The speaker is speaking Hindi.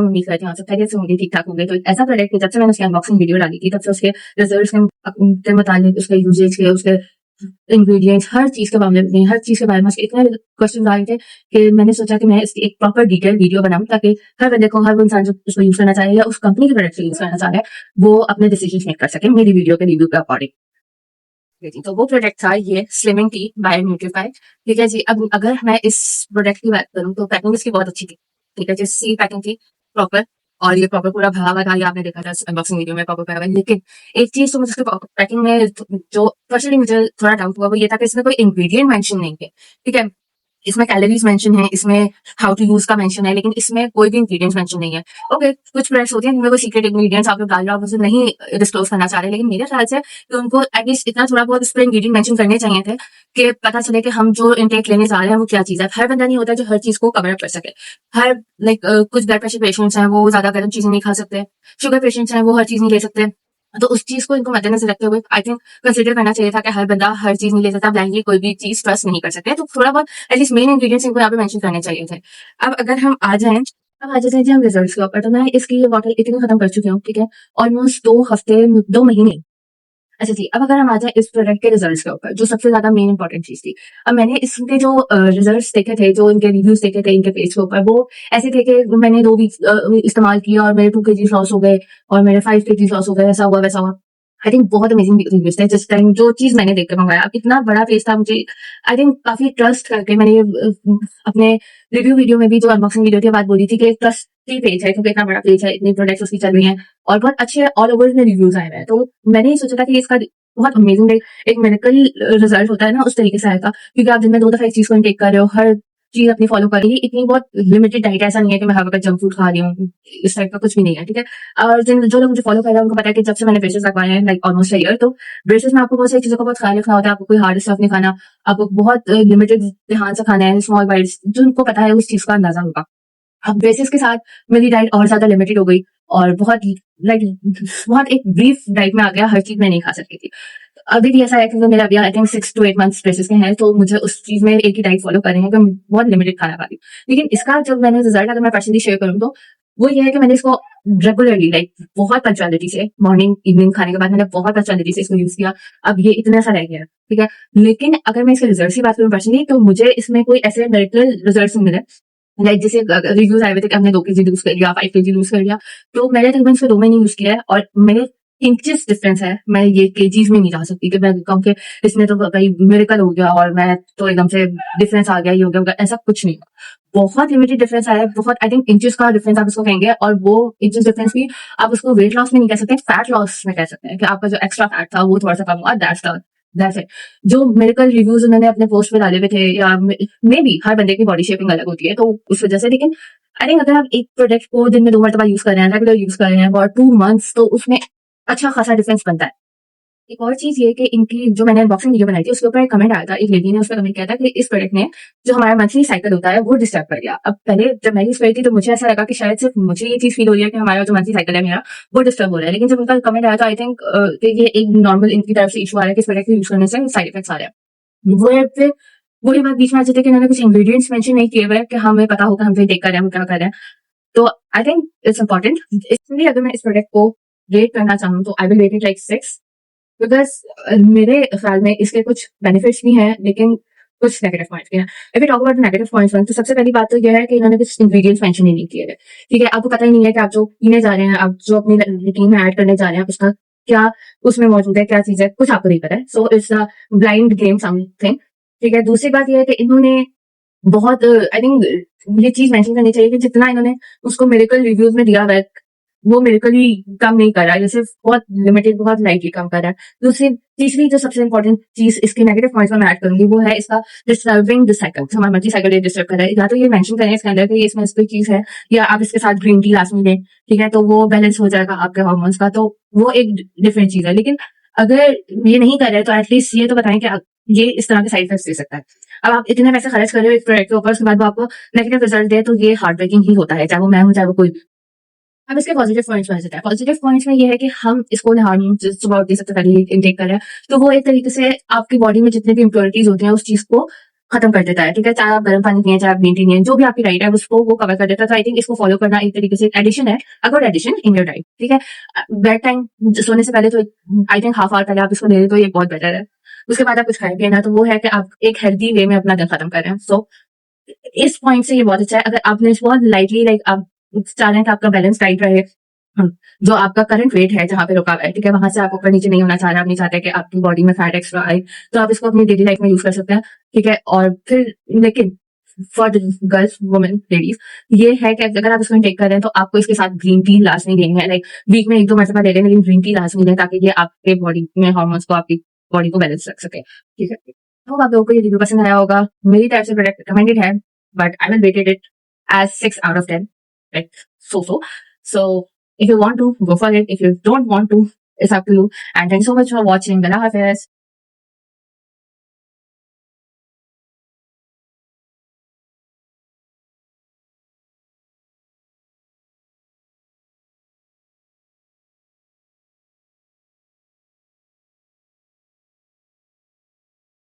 उम्मीद करती हूँ आप सब खैरियत से होंगे, ठीक-ठाक होंगे। तो ऐसा प्रोडक्ट है, जब से मैंने उसकी अनबॉक्सिंग वीडियो डाली थी, तब से उसके रिजल्ट्स के मुताबिक, उसके यूजेज के, उसके इंग्रेडिएंट्स, हर चीज़ के मामले में, हर चीज़ के बारे में मुझे इतने क्वेश्चन आ रहे थे कि मैंने सोचा कि मैं इसकी एक प्रॉपर डिटेल वीडियो बनाऊँ, ताकि हर बंदे को, हर वो इंसान जो उसको यूज़ करना चाहे या उस कंपनी के प्रोडक्ट को यूज़ करना चाह रहा है, वो अपने डिसीजंस मेक कर सके मेरी वीडियो के रिव्यू के अकॉर्डिंग। तो वो प्रोडक्ट था ये स्लिमिंग टी बाय न्यूट्रीफाई। ठीक है जी। अब अगर मैं इस प्रोडक्ट की बात करूँ तो पैकिंग इसकी बहुत अच्छी थी। ठीक है जी, सी पैकिंग थी प्रॉपर, और ये प्रॉपर पूरा भरा हुआ था, ये आपने देखा था अनबॉक्सिंग वीडियो में प्रॉपर भरा हुआ है। लेकिन एक चीज तो मुझे उसके पैकिंग में जो पर्सनली मुझे थोड़ा डाउट हुआ, वो ये था कि इसमें कोई इंग्रेडिएंट मेंशन नहीं है। ठीक है, इसमें कैलोरीज मेंशन है, इसमें हाउ टू यूज का मेंशन है, लेकिन इसमें कोई भी इंग्रेडिएंट्स मेंशन नहीं है। ओके, कुछ प्रोडक्ट्स होते हैं जिनमें कोई सीक्रेट इंग्रेडिएंट्स आप लोग डाल रहे हो, आप उसे नहीं डिस्क्लोज करना चाह रहे, लेकिन मेरे ख्याल से तो उनको एटलीस्ट इतना थोड़ा बहुत इस पर इंग्रेडिएंट मेंशन करने चाहिए थे कि पता चले कि हम जो इंटेक लेने जा रहे हैं वो क्या चीज है। हर बंदा नहीं होता जो हर चीज को कवर अप कर सके। हर कुछ ब्लड प्रेशर पेशेंट्स हैं, वो ज्यादा गर्म चीजें नहीं खा सकते। शुगर पेशेंट्स हैं, वो हर चीज नहीं ले सकते। तो उस चीज को इनको मद्देनजर रखते हुए आई थिंक कंसिडर करना चाहिए था कि हर बंदा हर चीज नहीं ले सकता, ब्लाइंडली कोई भी चीज ट्रस्ट नहीं कर सकते। तो थोड़ा बहुत एटलीस्ट मेन इंग्रेडिएंट्स इनको यहाँ पे मेंशन करने चाहिए थे। अब अगर हम आ जाएं, अब आ जाते हैं जी हम रिजल्ट्स के ऊपर। तो मैं इसकी ये बॉटल इतनी खत्म कर चुकी हूँ, ठीक है, ऑलमोस्ट 2 हफ्ते, 2 महीने। अच्छा जी, अब अगर हम आ जाए इस प्रोडक्ट के रिजल्ट्स के ऊपर, जो सबसे ज्यादा मेन इंपॉर्टेंट चीज थी। अब मैंने इसके जो रिजल्ट्स देखे थे, जो इनके रिव्यूज देखे थे इनके पेज के ऊपर, वो ऐसे थे कि मैंने 2 वीक इस्तेमाल किया और मेरे 2 kg लॉस हो गए और मेरे 5 kg लॉस हो गए, ऐसा हुआ वैसा हुआ। आई थिंक बहुत अमेजिंग रिव्यूज थे जिस टाइम, जो चीज मैंने देख कर मंगाया। अब इतना बड़ा पेज था, मुझे आई थिंक काफी ट्रस्ट करके मैंने ये अपने रिव्यू वीडियो में भी, जो अनबॉक्सिंग वीडियो थी, बात बोली थी कि ट्रस्टी पेज है, क्योंकि इतना बड़ा पेज है, इतनी प्रोडक्ट्स उसकी चल रही हैं और बहुत अच्छे ऑल ओवर में रिव्यूज आए हुए हैं। तो मैंने ये सोचा था कि इसका बहुत अमेजिंग एक मेडिकल रिजल्ट होता है ना, उस तरीके से आएगा, क्योंकि आप दिन में 2 दफा एक चीज को इनटेक कर रहे हो, हर चीज अपनी फॉलो कर रही है। इतनी बहुत लिमिटेड डाइट, ऐसा नहीं है कि मैं हर वक्त जंक फूड खा रही हूँ, इस टाइप का कुछ भी नहीं है। ठीक है, और जो लोग मुझे फॉलो कर रहे हैं उनको पता है कि जब से मैंने ब्रेसेस लगवाए हैं, लाइक ऑलमोस्ट ईयर, तो ब्रेसेस में आपको बहुत सारी चीजों का बहुत ख्याल रखना होता है। आपको कोई हार्ड स्टफ नहीं खाना, आपको बहुत लिमिटेड ध्यान से खाना है, स्मॉल बाइट्स, जो उनको पता है उस चीज का अंदाजा होगा। अब ब्रेसेस के साथ मेरी डाइट और ज्यादा लिमिटेड हो गई और बहुत एक ब्रीफ डाइट में आ गया, हर चीज मैं नहीं खा सकती थी। अभी भी ऐसा है कि मेरा अभी I think 6 to 8 months braces के हैं, तो मुझे उस चीज में एक ही डाइट फॉलो कर रही हूँ कि मैं बहुत लिमिटेड खाना खा रही हूँ। लेकिन इसका जब मैंने रिजल्ट अगर मैं पर्सनली शेयर करूँ, तो वो ये है कि मैंने इसको रेगुलरली, लाइक बहुत पंचुअलिटी से, मॉर्निंग इवनिंग खाने के बाद मैंने बहुत पंचुअलिटी से इसको यूज किया। अब ये इतना सा रह गया, ठीक है। लेकिन अगर मैं इसके रिजल्ट की बात करूँ पर्सनली, तो मुझे इसमें कोई ऐसे मेडिकल रिजल्ट मिले, लाइक जैसे रिव्यूज आए हुए थे कि हमने 2 kg लूज कर लिया, 5 kg लूज कर लिया, तो मैंने तकरीबन इसको 2 महीने यूज किया है और मेरे इंचेस डिफरेंस है। मैं ये केजीज में नहीं जा सकती कि मैं कहूँ कि इसमें तो भाई मेरेकल हो गया और मैं तो एकदम से डिफरेंस आ गया, ये हो गया, ऐसा कुछ नहीं। बहुत लिमिटेड डिफरेंस आया है, बहुत आई थिंक इंचेस का डिफरेंस आप उसको कहेंगे, और वो इंचेस डिफरेंस भी आप उसको वेट लॉस में नहीं कह सकते, फैट लॉस में कह सकते हैं कि आपका जो एक्स्ट्रा फैट था वो थोड़ा सा कम हुआ। That's it. जो मेडिकल रिव्यूज उन्होंने अपने पोस्ट में डाले हुए थे, या मे बी हर बंदे की बॉडी शेपिंग अलग होती है तो उस वजह से, लेकिन आई थिंक अगर आप एक प्रोडक्ट को दिन में 2 मरतबा यूज कर रहे हैं, रेगुलर यूज कर रहे हैं और 2 मंथ्स, तो उसमें अच्छा खासा डिफरेंस बनता है। एक और चीज ये कि इनकी जो मैंने अनबॉक्सिंग वीडियो बनाई थी, उसके ऊपर एक कमेंट आया था, एक लेडी ने उसका कमेंट किया था कि इस प्रोडक्ट ने जो हमारा मंथली साइकिल होता है वो डिस्टर्ब कर दिया। अब पहले जब मैं यूज करी थी तो मुझे ऐसा लगा कि शायद सिर्फ मुझे ये चीज फील हो रही है कि हमारा जो मंथली साइकिल है मेरा, वो डिस्टर्ब हो रहा है। लेकिन जब उनका कमेंट आया तो आई थिंक ये एक नॉर्मल इनकी तरफ से इशू आ रहा है कि इस प्रोडक्ट को यूज करने से साइड इफेक्ट्स आ रहे हैं। फिर वही बात बीच में आ जाती है कि इन्होंने कुछ इंग्रेडिएंट्स मेंशन नहीं किए हुए कि हमें पता होगा हम टेक कर रहे हैं, हम क्या कर रहे हैं। तो आई थिंक इट्स इंपॉर्टेंट। इसलिए अगर मैं इस प्रोडक्ट को रेट करना चाहूँ तो I will rate it like 6, because मेरे ख्याल में इसके कुछ बेनिफिट्स भी हैं लेकिन कुछ नेगेटिव पॉइंट्स भी हैं। If you talk about negative points, तो सबसे पहली बात तो यह है कि इन्होंने कुछ इंग्रेडिएंट्स मेंशन ही नहीं किए हैं। ठीक है, आपको पता ही नहीं है कि आप जो पीने जा रहे हैं, आप जो अपनी रूटीन में ऐड करने जा रहे हैं, उसका क्या उसमें मौजूद है, क्या चीज है, कुछ आपको नहीं पता है। So it's a blind game something. ठीक है, दूसरी बात यह है कि इन्होंने बहुत आई थिंक ये चीज मेंशन करनी चाहिए कि जितना इन्होंने उसको मेडिकल रिव्यूज में दिया हुआ है, वो मेडिकल ही कम नहीं कर रहा है, ये सिर्फ बहुत लिमिटेड, बहुत लाइटली कम कर रहा है। तीसरी जो सबसे इंपॉर्टेंट चीज इसके नेगेटिव पॉइंट्स में मैं ऐड करूंगी, वो है इसका डिस्टर्बिंग द साइकिल। हमारा मंथली साइकिल ये डिस्टर्ब कर रहा है, या तो ये मेंशन करें इसके अंदर कि इसमें कोई चीज है, या आप इसके साथ ग्रीन टी लास्ट में लें, ठीक है, तो वो बैलेंस हो जाएगा आपके हार्मोन्स का, तो वो एक डिफरेंट चीज है। लेकिन अगर ये नहीं कर रहे तो एटलीस्ट ये तो बताएं कि ये इस तरह के साइड इफेक्ट्स दे सकता है। अब आप इतने पैसे खर्च कर रहे हो एक प्रोडक्ट के ऊपर, उसके बाद वो आपको नेगेटिव रिजल्ट दे, तो ये हार्ट ब्रेकिंग ही होता है, चाहे वो मैं हूं चाहे वो कोई भी। अब इसके पॉजिटिव पॉइंट्स में है, पॉजिटिव पॉइंट्स में ये है कि हम इसको हार्मोन्स सुबह उठते सबसे पहले इंटेक कर रहे हैं, तो वो एक तरीके से आपकी बॉडी में जितने भी इम्प्योरिटीज होती हैं उस चीज को खत्म कर देता है, ठीक है। चाहे आप गर्म पानी पिए, चाहे आप ग्रीन टी पिए, जो भी आपकी डाइट है उसको वो कवर कर देता है। तो आई थिंक इसको फॉलो करना एक तरीके से एडिशन है, a good addition in your diet, ठीक है। बेड टाइम सोने से पहले तो आई थिंक हाफ आवर पहले आप इसको ले लें तो ये बहुत बेटर है। उसके बाद आप कुछ खाए पिए ना, तो वो है कि आप एक हेल्दी वे में अपना दिन खत्म कर रहे हैं। सो इस पॉइंट से ये बहुत अच्छा है। अगर आपने इसको लाइटली लाइक आप चाह रहे हैं कि आपका बैलेंस डाइट रहे, जो आपका करंट वेट है जहाँ पे रुका हुआ है, ठीक है, वहां से आप ऊपर नीचे नहीं होना चाह रहे, आप नहीं चाहते कि आपकी बॉडी में फैट एक्स्ट्रा आए, तो आप इसको अपनी डेली लाइफ में यूज कर सकते हैं, ठीक है। और फिर लेकिन फॉर गर्ल्स वुमेन लेडीज ये है कि अगर आप इसमें टेक कर रहे हैं तो आपको इसके साथ ग्रीन टी लाजमी लेनी है। लाइक वीक में 1-2 मरतबा ले लें, लेकिन ग्रीन टी लाजमी लें ताकि ये आपके बॉडी में हार्मोन्स को, आपकी बॉडी को बैलेंस रख सके, ठीक है। तो आप लोगों को ये रिव्यू पसंद आया होगा। मेरी तरफ से प्रोडक्ट रिकमेंडेड है, but I will rated it as 6 out of 10, like so if you want to go for it, if you don't want to, it's up to you. And thanks so much for watching. Allah Hafiz.